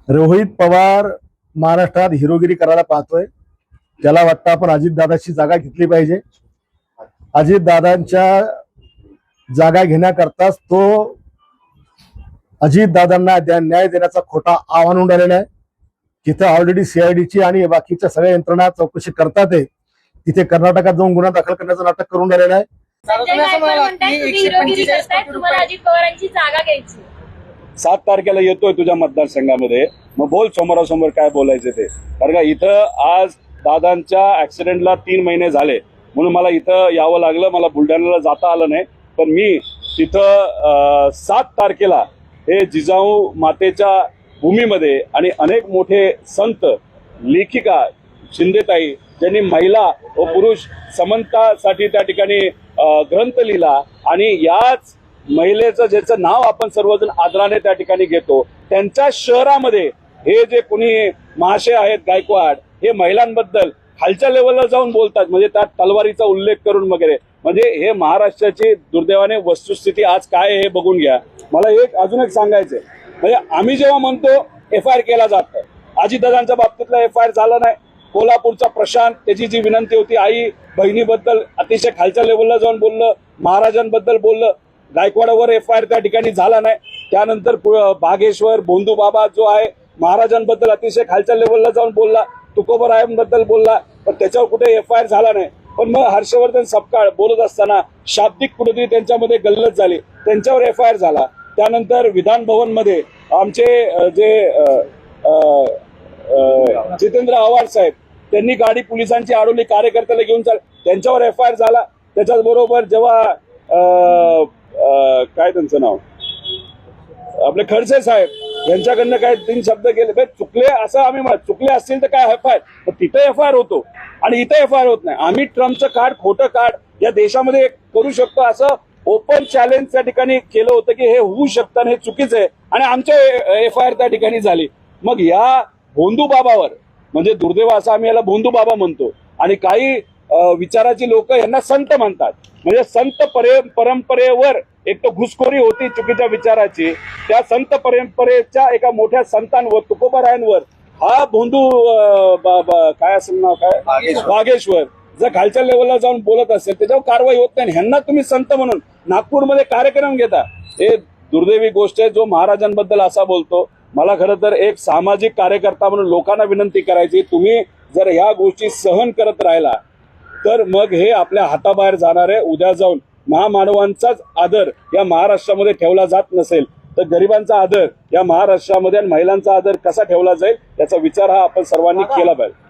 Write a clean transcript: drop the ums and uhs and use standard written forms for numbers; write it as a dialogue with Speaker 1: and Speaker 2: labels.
Speaker 1: रोहित पवार महाराष्ट्रात हिरोगिरी करायला पाहतोय। त्याला वाटतं आपण अजितदादाची जागा घेतली पाहिजे। अजितदादांच्या जागा घेण्याकरताच तो अजितदादांना न्याय देण्याचा खोटा आव्हान उडालेला आहे। तिथे ऑलरेडी सीआयडीची आणि बाकीच्या सगळ्या यंत्रणा चौकशी करतात आहे। तिथे कर्नाटकात जाऊन गुन्हा दाखल करण्याचं नाटक करून राहिलेलं आहे।
Speaker 2: संजय गायकवाड म्हणतायत तुम्ही हिरोगिरी करताय, तुम्हाला अजित पवारांची जागा घ्यायची।
Speaker 3: 7 तारखेला येतोय तुझ्या मतदारसंघामध्ये, मग बोल समोरासमोर काय बोलायचं ते। कारण का इथं आज दादांच्या ऍक्सिडेंटला 3 महिने झाले म्हणून मला इथं यावं लागलं, मला बुलढाण्याला जाता आलं नाही। पण मी तिथं 7 तारखेला हे जिजाऊ मातेच्या भूमीमध्ये आणि अनेक मोठे संत लेखिका शिंदेताई ज्यांनी महिला व पुरुष समानतासाठी त्या ठिकाणी ग्रंथ लिहिला आणि याच महिलेचं ज्याचं नाव आपण सर्वजण आदराने त्या ठिकाणी घेतो, त्यांच्या शहरामध्ये हे जे कोणी महाशय आहेत गायकवाड, हे महिलांबद्दल खालच्या लेवलला जाऊन बोलतात, म्हणजे त्यात तलवारीचा उल्लेख करून वगैरे। म्हणजे हे महाराष्ट्राची दुर्दैवाने वस्तुस्थिती आज काय आहे हे बघून घ्या। मला अजून एक सांगायचंय, म्हणजे आम्ही जेव्हा म्हणतो FIR केला जात, अजितदादांच्या बाबतीतला FIR झाला नाही। कोल्हापूरचा प्रशांत, त्याची जी विनंती होती, आई बहिणीबद्दल अतिशय खालच्या लेवलला जाऊन बोललं, महाराजांबद्दल बोललं, गायकवाडावर FIR त्या ठिकाणी झाला नाही। त्यानंतर बागेश्वर भोंदू बाबा जो आहे महाराजांबद्दल अतिशय खालच्या लेवलला जाऊन बोलला, तुकोबरायांबद्दल बोलला, पण त्याच्यावर कुठे FIR झाला नाही। पण मग हर्षवर्धन सपकाळ बोलत असताना शाब्दिक कुठेतरी त्यांच्यामध्ये गल्लत झाली, त्यांच्यावर FIR झाला। त्यानंतर विधान भवन मध्ये आमचे जे जितेंद्र आव्हाड साहेब, त्यांनी गाडी पोलिसांची अडवली, कार्यकर्त्याला घेऊन त्यांच्यावर FIR झाला। त्याच्याच बरोबर जेव्हा काय त्यांचं नाव आपले खडसे साहेब यांच्याकडनं काय 3 शब्द गेले, चुकले असं आम्ही चुकले असतील तर काय FIR, तिथे FIR होतो आणि इथे FIR होत नाही। आम्ही ट्रम्पचं कार्ड, खोटं कार्ड या देशामध्ये करू शकतो असं ओपन चॅलेंज त्या ठिकाणी केलं होतं की हे होऊ शकतं आणि हे चुकीचं आहे, आणि आमचे FIR त्या ठिकाणी झाली। मग या भोंदू बाबावर, म्हणजे दुर्दैव असं आम्ही याला भोंदू बाबा म्हणतो, आणि काही विचाराची लोक यांना संत म्हणतात, म्हणजे संत परंपरेवर एक तर घुसखोरी होती चुकीच्या विचाराची, त्या संत परंपरेच्या एका मोठ्या संतांवर, तुकोबरायांवर हा भोंदू काय असेल नाव काय बागेश्वर जर खालच्या लेवलला जाऊन बोलत असेल, त्याच्यावर कारवाई होत नाही। ह्यांना तुम्ही संत म्हणून नागपूरमध्ये कार्यक्रम घेता, हे दुर्दैवी गोष्ट आहे। जो महाराजांबद्दल असा बोलतो, मला खरं तर एक सामाजिक कार्यकर्ता म्हणून लोकांना विनंती करायची, तुम्ही जर ह्या गोष्टी सहन करत राहिला तर मग हे आपल्या हाताबाहेर जाणार आहे। उद्या जाऊन महामानवांचाच आदर या महाराष्ट्रामध्ये ठेवला जात नसेल तर गरिबांचा आदर या महाराष्ट्रामध्ये आणि महिलांचा आदर कसा ठेवला जाईल याचा विचार हा आपण सर्वांनी केला पाहिजे।